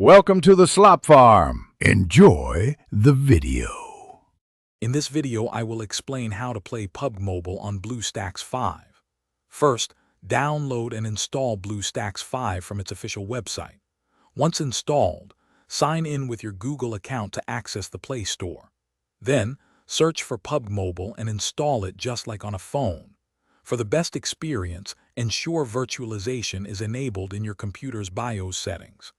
Welcome to the Slop Farm. Enjoy the video. In this video, I will explain how to play PUBG Mobile on Bluestacks 5. First, download and install Bluestacks 5 from its official website. Once installed, sign in with your Google account to access the Play Store. Then, search for PUBG Mobile and install it just like on a phone. For the best experience, ensure virtualization is enabled in your computer's BIOS settings.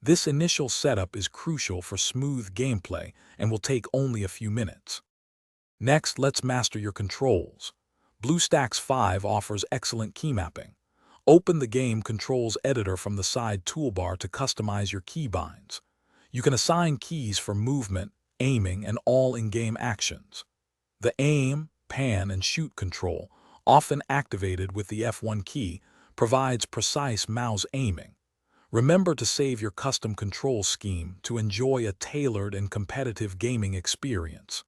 This initial setup is crucial for smooth gameplay and will take only a few minutes. Next, let's master your controls. Bluestacks 5 offers excellent key mapping. Open the Game Controls Editor from the side toolbar to customize your keybinds. You can assign keys for movement, aiming, and all in-game actions. The aim, pan, and shoot control, often activated with the F1 key, provides precise mouse aiming. Remember to save your custom control scheme to enjoy a tailored and competitive gaming experience.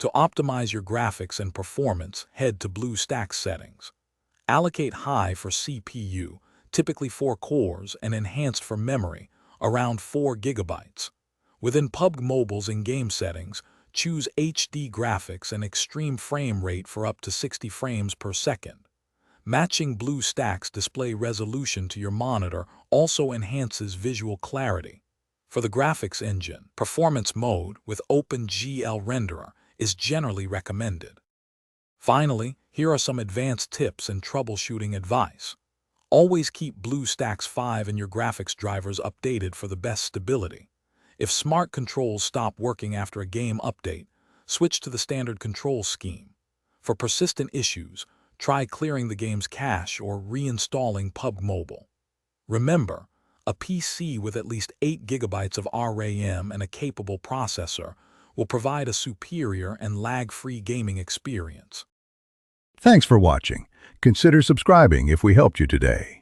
To optimize your graphics and performance, head to Bluestacks settings. Allocate high for CPU, typically 4 cores, and enhanced for memory, around 4 GB. Within PUBG Mobile's in-game settings, choose HD graphics and extreme frame rate for up to 60 frames per second. Matching Bluestacks display resolution to your monitor also enhances visual clarity. For the graphics engine, performance mode with OpenGL renderer is generally recommended. Finally, here are some advanced tips and troubleshooting advice. Always keep Bluestacks 5 and your graphics drivers updated for the best stability. If smart controls stop working after a game update, switch to the standard control scheme. For persistent issues, try clearing the game's cache or reinstalling PUBG Mobile. Remember, a PC with at least 8 GB of RAM and a capable processor will provide a superior and lag-free gaming experience. Thanks for watching. Consider subscribing if we helped you today.